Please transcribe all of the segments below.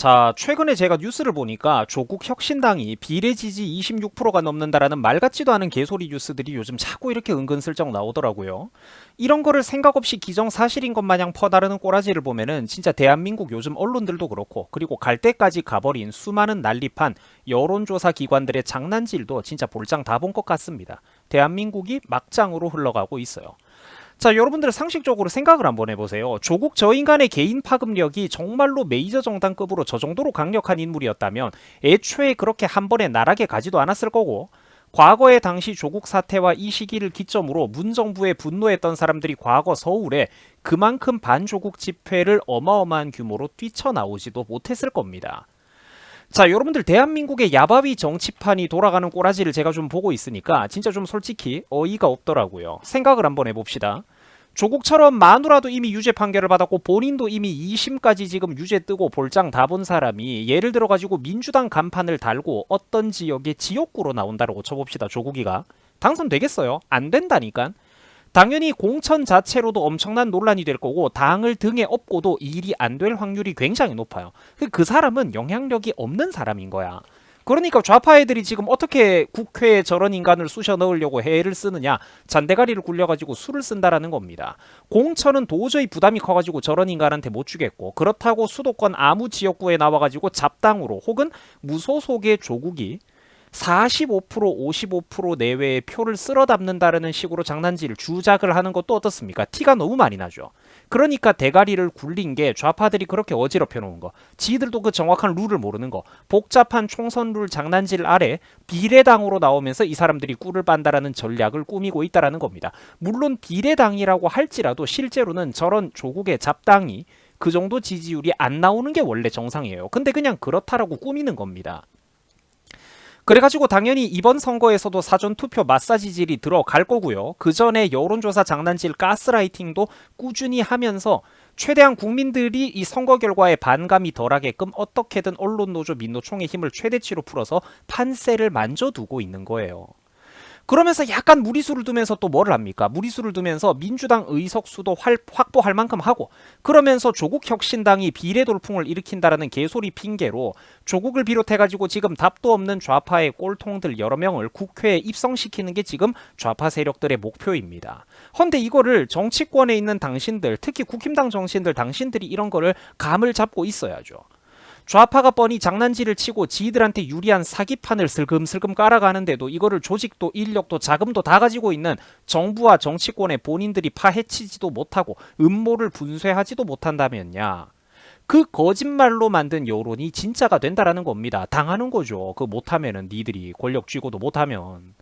자, 최근에 제가 뉴스를 보니까 조국 혁신당이 비례 지지 26%가 넘는다라는 말 같지도 않은 개소리 뉴스들이 요즘 자꾸 이렇게 은근슬쩍 나오더라고요. 이런 거를 생각 없이 기정사실인 것 마냥 퍼나르는 꼬라지를 보면은 진짜 대한민국 요즘 언론들도 그렇고, 그리고 갈 때까지 가버린 수많은 난립한 여론조사 기관들의 장난질도 진짜 볼장 다 본 것 같습니다. 대한민국이 막장으로 흘러가고 있어요. 자, 여러분들 상식적으로 생각을 한번 해보세요. 조국 저 인간의 개인 파급력이 정말로 메이저 정당급으로 저 정도로 강력한 인물이었다면 애초에 그렇게 한 번에 나락에 가지도 않았을 거고, 과거의 당시 조국 사태와 이 시기를 기점으로 문정부에 분노했던 사람들이 과거 서울에 그만큼 반조국 집회를 어마어마한 규모로 뛰쳐나오지도 못했을 겁니다. 자, 여러분들 대한민국의 야바위 정치판이 돌아가는 꼬라지를 제가 좀 보고 있으니까 진짜 좀 솔직히 어이가 없더라고요. 생각을 한번 해봅시다. 조국처럼 마누라도 이미 유죄 판결을 받았고 본인도 이미 2심까지 지금 유죄 뜨고 볼장 다 본 사람이 예를 들어가지고 민주당 간판을 달고 어떤 지역의 지역구로 나온다라고 쳐봅시다. 조국이가 당선되겠어요? 안 된다니까. 당연히 공천 자체로도 엄청난 논란이 될 거고 당을 등에 업고도 일이 안 될 확률이 굉장히 높아요. 그 사람은 영향력이 없는 사람인 거야. 그러니까 좌파 애들이 지금 어떻게 국회에 저런 인간을 쑤셔 넣으려고 해를 쓰느냐, 잔대가리를 굴려가지고 수를 쓴다라는 겁니다. 공천은 도저히 부담이 커가지고 저런 인간한테 못 주겠고, 그렇다고 수도권 아무 지역구에 나와가지고 잡당으로 혹은 무소속의 조국이 45% 55% 내외의 표를 쓸어 담는다라는 식으로 장난질 주작을 하는 것도 어떻습니까? 티가 너무 많이 나죠. 그러니까 대가리를 굴린 게 좌파들이 그렇게 어지럽혀 놓은 거, 지들도 그 정확한 룰을 모르는 거, 복잡한 총선 룰 장난질 아래 비례당으로 나오면서 이 사람들이 꿀을 빤다라는 전략을 꾸미고 있다라는 겁니다. 물론 비례당이라고 할지라도 실제로는 저런 조국의 잡당이 그 정도 지지율이 안 나오는 게 원래 정상이에요. 근데 그냥 그렇다라고 꾸미는 겁니다. 그래가지고 당연히 이번 선거에서도 사전투표 마사지질이 들어갈 거고요. 그 전에 여론조사 장난질 가스라이팅도 꾸준히 하면서 최대한 국민들이 이 선거 결과에 반감이 덜하게끔 어떻게든 언론노조 민노총의 힘을 최대치로 풀어서 판세를 만져두고 있는 거예요. 그러면서 약간 무리수를 두면서 또 뭐를 합니까? 무리수를 두면서 민주당 의석수도 확보할 만큼 하고, 그러면서 조국 혁신당이 비례 돌풍을 일으킨다라는 개소리 핑계로 조국을 비롯해가지고 지금 답도 없는 좌파의 꼴통들 여러 명을 국회에 입성시키는 게 지금 좌파 세력들의 목표입니다. 헌데 이거를 정치권에 있는 당신들, 특히 국힘당 정신들 당신들이 이런 거를 감을 잡고 있어야죠. 좌파가 뻔히 장난질을 치고 지들한테 유리한 사기판을 슬금슬금 깔아가는데도 이거를 조직도 인력도 자금도 다 가지고 있는 정부와 정치권의 본인들이 파헤치지도 못하고 음모를 분쇄하지도 못한다면야, 그 거짓말로 만든 여론이 진짜가 된다라는 겁니다. 당하는 거죠. 그 못하면은 니들이 권력 쥐고도 못하면.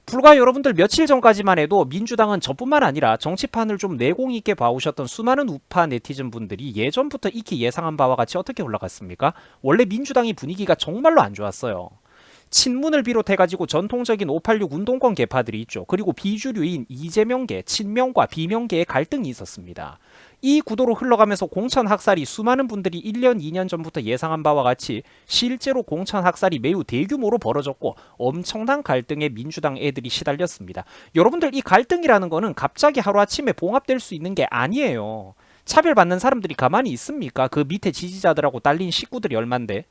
불과 여러분들 며칠 전까지만 해도 민주당은 저뿐만 아니라 정치판을 좀 내공 있게 봐오셨던 수많은 우파 네티즌 분들이 예전부터 익히 예상한 바와 같이 어떻게 올라갔습니까? 원래 민주당이 분위기가 정말로 안 좋았어요. 친문을 비롯해가지고 전통적인 586 운동권 계파들이 있죠. 그리고 비주류인 이재명계, 친명과 비명계의 갈등이 있었습니다. 이 구도로 흘러가면서 공천 학살이 수많은 분들이 1년, 2년 전부터 예상한 바와 같이 실제로 공천 학살이 매우 대규모로 벌어졌고 엄청난 갈등에 민주당 애들이 시달렸습니다. 여러분들 이 갈등이라는 거는 갑자기 하루아침에 봉합될 수 있는 게 아니에요. 차별받는 사람들이 가만히 있습니까? 그 밑에 지지자들하고 딸린 식구들이 얼만데.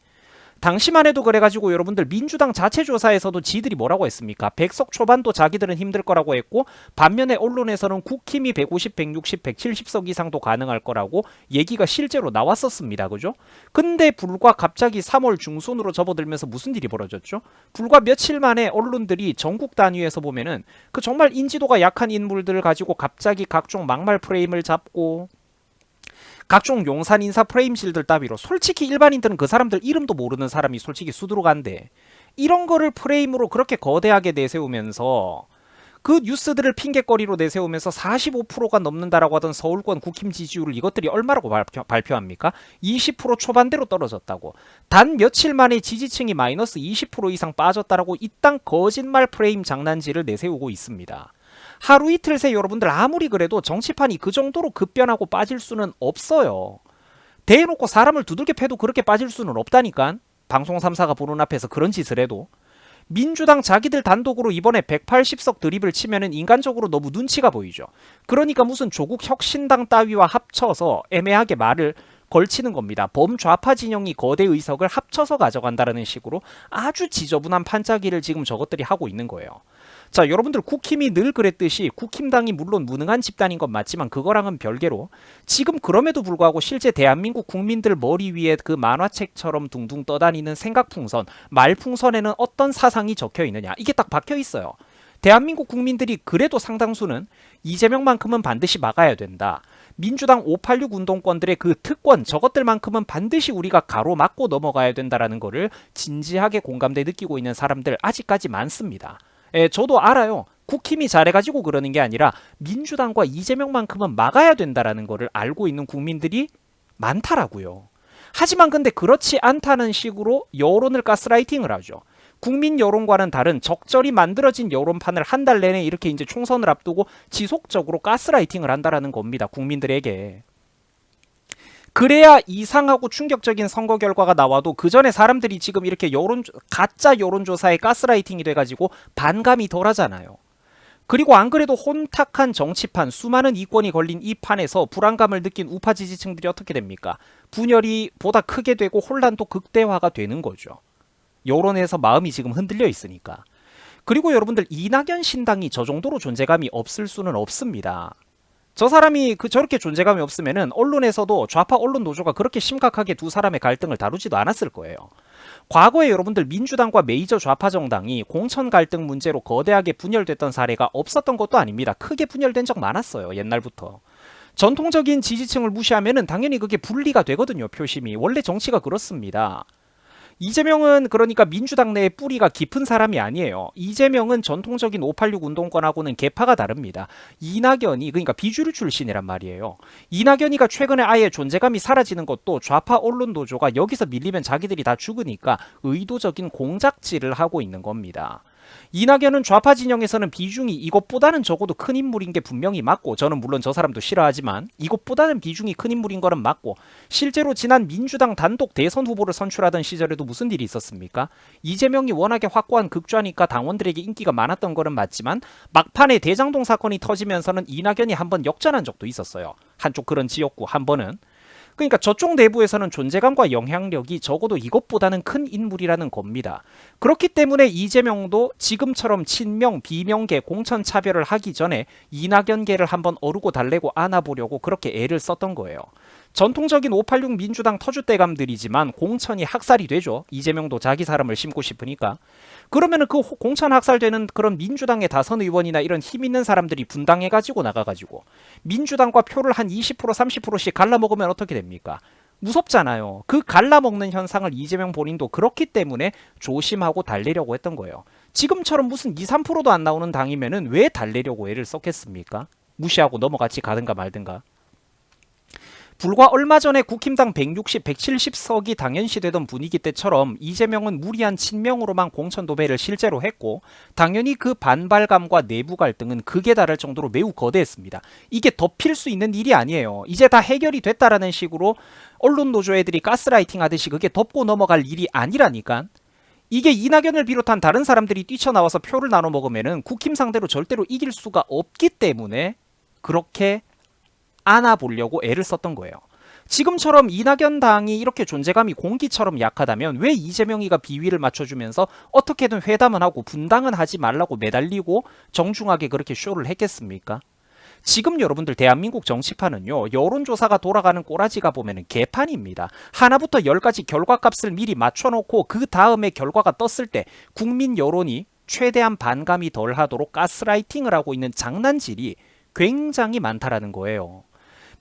당시만 해도 그래가지고 여러분들 민주당 자체 조사에서도 지들이 뭐라고 했습니까? 100석 초반도 자기들은 힘들 거라고 했고, 반면에 언론에서는 국힘이 150, 160, 170석 이상도 가능할 거라고 얘기가 실제로 나왔었습니다. 그죠? 근데 불과 갑자기 3월 중순으로 접어들면서 무슨 일이 벌어졌죠? 불과 며칠 만에 언론들이 전국 단위에서 보면은 그 정말 인지도가 약한 인물들을 가지고 갑자기 각종 막말 프레임을 잡고 각종 용산 인사 프레임실들 따위로, 솔직히 일반인들은 그 사람들 이름도 모르는 사람이 솔직히 수두룩한데 이런 거를 프레임으로 그렇게 거대하게 내세우면서 그 뉴스들을 핑계거리로 내세우면서 45%가 넘는다라고 하던 서울권 국힘 지지율을 이것들이 얼마라고 발표합니까? 20% 초반대로 떨어졌다고. 단 며칠 만에 지지층이 마이너스 20% 이상 빠졌다라고 이딴 거짓말 프레임 장난질을 내세우고 있습니다. 하루 이틀 새 여러분들 아무리 그래도 정치판이 그 정도로 급변하고 빠질 수는 없어요. 대놓고 사람을 두들겨 패도 그렇게 빠질 수는 없다니까. 방송 3사가 보는 앞에서 그런 짓을 해도. 민주당 자기들 단독으로 이번에 180석 드립을 치면은 인간적으로 너무 눈치가 보이죠. 그러니까 무슨 조국 혁신당 따위와 합쳐서 애매하게 말을 걸치는 겁니다. 범좌파 진영이 거대 의석을 합쳐서 가져간다는 식으로 아주 지저분한 판짜기를 지금 저것들이 하고 있는 거예요. 자, 여러분들 국힘이 늘 그랬듯이 국힘당이 물론 무능한 집단인 건 맞지만 그거랑은 별개로 지금 그럼에도 불구하고 실제 대한민국 국민들 머리 위에 그 만화책처럼 둥둥 떠다니는 생각풍선, 말풍선에는 어떤 사상이 적혀 있느냐, 이게 딱 박혀 있어요. 대한민국 국민들이 그래도 상당수는 이재명만큼은 반드시 막아야 된다. 민주당 586 운동권들의 그 특권, 저것들만큼은 반드시 우리가 가로막고 넘어가야 된다라는 거를 진지하게 공감대 느끼고 있는 사람들 아직까지 많습니다. 예, 저도 알아요. 국힘이 잘해가지고 그러는 게 아니라 민주당과 이재명만큼은 막아야 된다라는 거를 알고 있는 국민들이 많다라고요. 하지만 근데 그렇지 않다는 식으로 여론을 가스라이팅을 하죠. 국민 여론과는 다른 적절히 만들어진 여론판을 한 달 내내 이렇게 이제 총선을 앞두고 지속적으로 가스라이팅을 한다라는 겁니다. 국민들에게. 그래야 이상하고 충격적인 선거 결과가 나와도 그 전에 사람들이 지금 이렇게 가짜 여론조사에 가스라이팅이 돼가지고 반감이 덜하잖아요. 그리고 안 그래도 혼탁한 정치판, 수많은 이권이 걸린 이 판에서 불안감을 느낀 우파 지지층들이 어떻게 됩니까? 분열이 보다 크게 되고 혼란도 극대화가 되는 거죠. 여론에서 마음이 지금 흔들려 있으니까. 그리고 여러분들 이낙연 신당이 저 정도로 존재감이 없을 수는 없습니다. 저 사람이 저렇게 존재감이 없으면은 언론에서도 좌파 언론 노조가 그렇게 심각하게 두 사람의 갈등을 다루지도 않았을 거예요. 과거에 여러분들 민주당과 메이저 좌파 정당이 공천 갈등 문제로 거대하게 분열됐던 사례가 없었던 것도 아닙니다. 크게 분열된 적 많았어요. 옛날부터. 전통적인 지지층을 무시하면은 당연히 그게 분리가 되거든요. 표심이. 원래 정치가 그렇습니다. 이재명은 그러니까 민주당 내에 뿌리가 깊은 사람이 아니에요. 이재명은 전통적인 586 운동권하고는 계파가 다릅니다. 이낙연이 그러니까 비주류 출신이란 말이에요. 이낙연이가 최근에 아예 존재감이 사라지는 것도 좌파 언론 노조가 여기서 밀리면 자기들이 다 죽으니까 의도적인 공작질을 하고 있는 겁니다. 이낙연은 좌파 진영에서는 비중이 이것보다는 적어도 큰 인물인 게 분명히 맞고, 저는 물론 저 사람도 싫어하지만 이것보다는 비중이 큰 인물인 거는 맞고, 실제로 지난 민주당 단독 대선 후보를 선출하던 시절에도 무슨 일이 있었습니까? 이재명이 워낙에 확고한 극좌니까 당원들에게 인기가 많았던 거는 맞지만 막판에 대장동 사건이 터지면서는 이낙연이 한번 역전한 적도 있었어요. 한쪽 그런 지역구 한 번은. 그러니까 저쪽 내부에서는 존재감과 영향력이 적어도 이것보다는 큰 인물이라는 겁니다. 그렇기 때문에 이재명도 지금처럼 친명, 비명계, 공천 차별을 하기 전에 이낙연계를 한번 어르고 달래고 안아보려고 그렇게 애를 썼던 거예요. 전통적인 586 민주당 터줏대감들이지만 공천이 학살이 되죠. 이재명도 자기 사람을 심고 싶으니까. 그러면은 그 공천 학살되는 그런 민주당의 다선 의원이나 이런 힘 있는 사람들이 분당해가지고 나가가지고 민주당과 표를 한 20% 30%씩 갈라먹으면 어떻게 됩니까? 무섭잖아요. 그 갈라먹는 현상을 이재명 본인도 그렇기 때문에 조심하고 달래려고 했던 거예요. 지금처럼 무슨 2, 3%도 안 나오는 당이면은 왜 달래려고 애를 썼겠습니까? 무시하고 넘어같이 가든가 말든가. 불과 얼마 전에 국힘당 160, 170석이 당연시되던 분위기 때처럼 이재명은 무리한 친명으로만 공천 도배를 실제로 했고, 당연히 그 반발감과 내부 갈등은 극에 달할 정도로 매우 거대했습니다. 이게 덮일 수 있는 일이 아니에요. 이제 다 해결이 됐다라는 식으로 언론 노조 애들이 가스라이팅 하듯이 그게 덮고 넘어갈 일이 아니라니까. 이게 이낙연을 비롯한 다른 사람들이 뛰쳐나와서 표를 나눠 먹으면은 국힘 상대로 절대로 이길 수가 없기 때문에 그렇게 안아보려고 애를 썼던 거예요. 지금처럼 이낙연 당이 이렇게 존재감이 공기처럼 약하다면 왜 이재명이가 비위를 맞춰주면서 어떻게든 회담은 하고 분당은 하지 말라고 매달리고 정중하게 그렇게 쇼를 했겠습니까? 지금 여러분들 대한민국 정치판은요, 여론조사가 돌아가는 꼬라지가 보면은 개판입니다. 하나부터 10까지 결과값을 미리 맞춰놓고 그 다음에 결과가 떴을 때 국민 여론이 최대한 반감이 덜하도록 가스라이팅을 하고 있는 장난질이 굉장히 많다라는 거예요.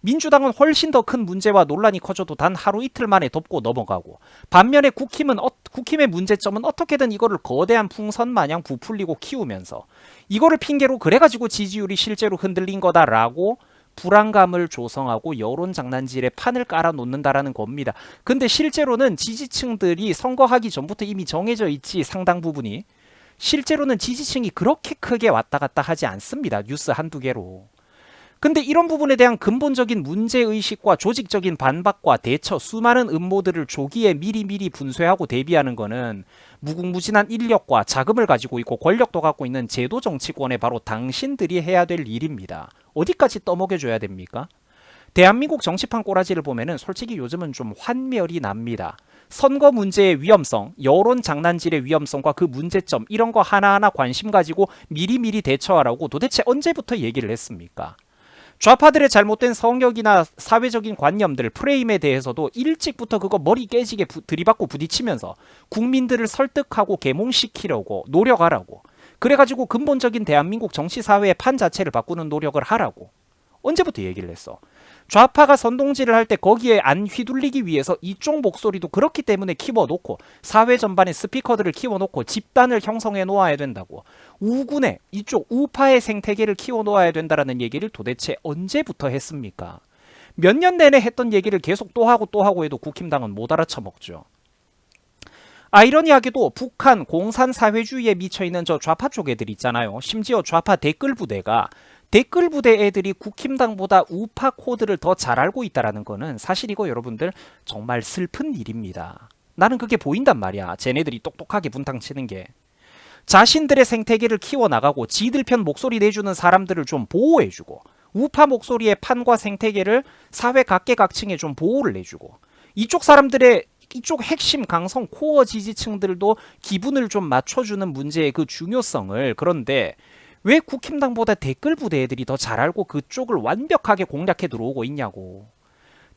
민주당은 훨씬 더 큰 문제와 논란이 커져도 단 하루 이틀 만에 덮고 넘어가고, 반면에 국힘의 문제점은 어떻게든 이거를 거대한 풍선 마냥 부풀리고 키우면서 이거를 핑계로 그래가지고 지지율이 실제로 흔들린 거다라고 불안감을 조성하고 여론 장난질에 판을 깔아놓는다라는 겁니다. 근데 실제로는 지지층들이 선거하기 전부터 이미 정해져 있지, 상당 부분이. 실제로는 지지층이 그렇게 크게 왔다 갔다 하지 않습니다. 뉴스 한두 개로. 근데 이런 부분에 대한 근본적인 문제의식과 조직적인 반박과 대처, 수많은 음모들을 조기에 미리미리 분쇄하고 대비하는 거는 무궁무진한 인력과 자금을 가지고 있고 권력도 갖고 있는 제도 정치권의 바로 당신들이 해야 될 일입니다. 어디까지 떠먹여줘야 됩니까? 대한민국 정치판 꼬라지를 보면은 솔직히 요즘은 좀 환멸이 납니다. 선거 문제의 위험성, 여론 장난질의 위험성과 그 문제점 이런 거 하나하나 관심 가지고 미리미리 대처하라고 도대체 언제부터 얘기를 했습니까? 좌파들의 잘못된 성역이나 사회적인 관념들, 프레임에 대해서도 일찍부터 그거 머리 깨지게 들이받고 부딪히면서 국민들을 설득하고 계몽시키려고 노력하라고. 그래가지고 근본적인 대한민국 정치 사회의 판 자체를 바꾸는 노력을 하라고. 언제부터 얘기를 했어? 좌파가 선동질을 할 때 거기에 안 휘둘리기 위해서 이쪽 목소리도 그렇기 때문에 키워놓고 사회 전반에 스피커들을 키워놓고 집단을 형성해 놓아야 된다고. 우군의 이쪽 우파의 생태계를 키워놓아야 된다라는 얘기를 도대체 언제부터 했습니까? 몇 년 내내 했던 얘기를 계속 또 하고 또 하고 해도 국힘당은 못 알아쳐먹죠. 아이러니하게도 북한 공산사회주의에 미쳐있는 저 좌파 쪽 애들 있잖아요. 심지어 좌파 댓글 부대가 댓글 부대 애들이 국힘당보다 우파 코드를 더 잘 알고 있다는 거는 사실 이거 여러분들 정말 슬픈 일입니다. 나는 그게 보인단 말이야. 쟤네들이 똑똑하게 분탕치는 게. 자신들의 생태계를 키워나가고 지들 편 목소리 내주는 사람들을 좀 보호해주고 우파 목소리의 판과 생태계를 사회 각계각층에 좀 보호를 해주고 이쪽 사람들의 이쪽 핵심 강성 코어 지지층들도 기분을 좀 맞춰주는 문제의 그 중요성을 그런데 왜 국힘당보다 댓글 부대 애들이 더 잘 알고 그쪽을 완벽하게 공략해 들어오고 있냐고.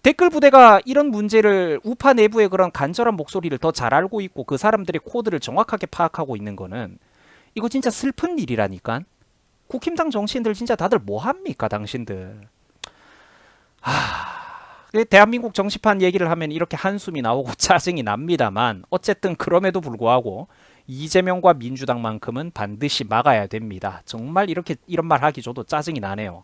댓글 부대가 이런 문제를 우파 내부의 그런 간절한 목소리를 더 잘 알고 있고 그 사람들의 코드를 정확하게 파악하고 있는 거는 이거 진짜 슬픈 일이라니까. 국힘당 정치인들 진짜 다들 뭐합니까 당신들. 대한민국 정치판 얘기를 하면 이렇게 한숨이 나오고 짜증이 납니다만 어쨌든 그럼에도 불구하고 이재명과 민주당만큼은 반드시 막아야 됩니다. 정말 이렇게 이런 말 하기 저도 짜증이 나네요.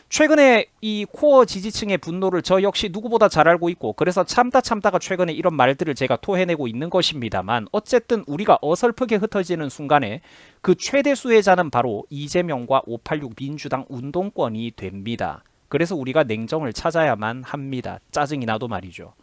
최근에 이 코어 지지층의 분노를 저 역시 누구보다 잘 알고 있고 그래서 참다가 최근에 이런 말들을 제가 토해내고 있는 것입니다만 어쨌든 우리가 어설프게 흩어지는 순간에 그 최대 수혜자는 바로 이재명과 586 민주당 운동권이 됩니다. 그래서 우리가 냉정을 찾아야만 합니다. 짜증이 나도 말이죠.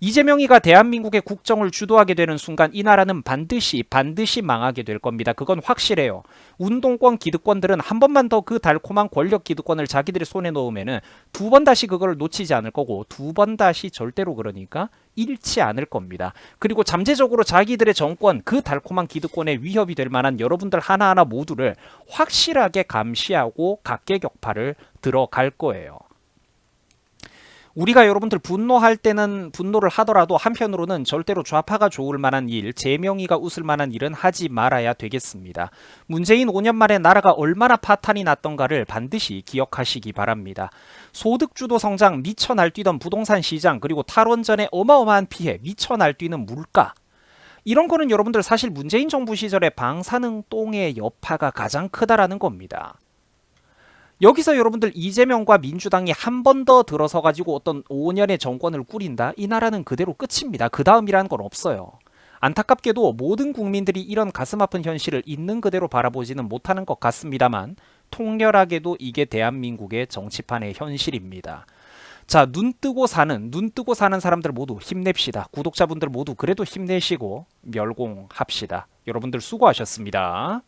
이재명이가 대한민국의 국정을 주도하게 되는 순간 이 나라는 반드시 망하게 될 겁니다. 그건 확실해요. 운동권 기득권들은 한 번만 더 그 달콤한 권력 기득권을 자기들의 손에 넣으면은 두 번 다시 그걸 놓치지 않을 거고 두 번 다시 절대로 그러니까 잃지 않을 겁니다. 그리고 잠재적으로 자기들의 정권 그 달콤한 기득권에 위협이 될 만한 여러분들 하나하나 모두를 확실하게 감시하고 각계격파를 들어갈 거예요. 우리가 여러분들 분노할 때는 분노를 하더라도 한편으로는 절대로 좌파가 좋을 만한 일, 재명이가 웃을 만한 일은 하지 말아야 되겠습니다. 문재인 5년 만에 나라가 얼마나 파탄이 났던가를 반드시 기억하시기 바랍니다. 소득주도 성장, 미쳐 날뛰던 부동산 시장, 그리고 탈원전의 어마어마한 피해, 미쳐 날뛰는 물가. 이런 거는 여러분들 사실 문재인 정부 시절에 방사능 똥의 여파가 가장 크다라는 겁니다. 여기서 여러분들 이재명과 민주당이 한 번 더 들어서 가지고 어떤 5년의 정권을 꾸린다? 이 나라는 그대로 끝입니다. 그 다음이라는 건 없어요. 안타깝게도 모든 국민들이 이런 가슴 아픈 현실을 있는 그대로 바라보지는 못하는 것 같습니다만 통렬하게도 이게 대한민국의 정치판의 현실입니다. 자, 눈 뜨고 사는 사람들 모두 힘냅시다. 구독자분들 모두 그래도 힘내시고 멸공합시다. 여러분들 수고하셨습니다.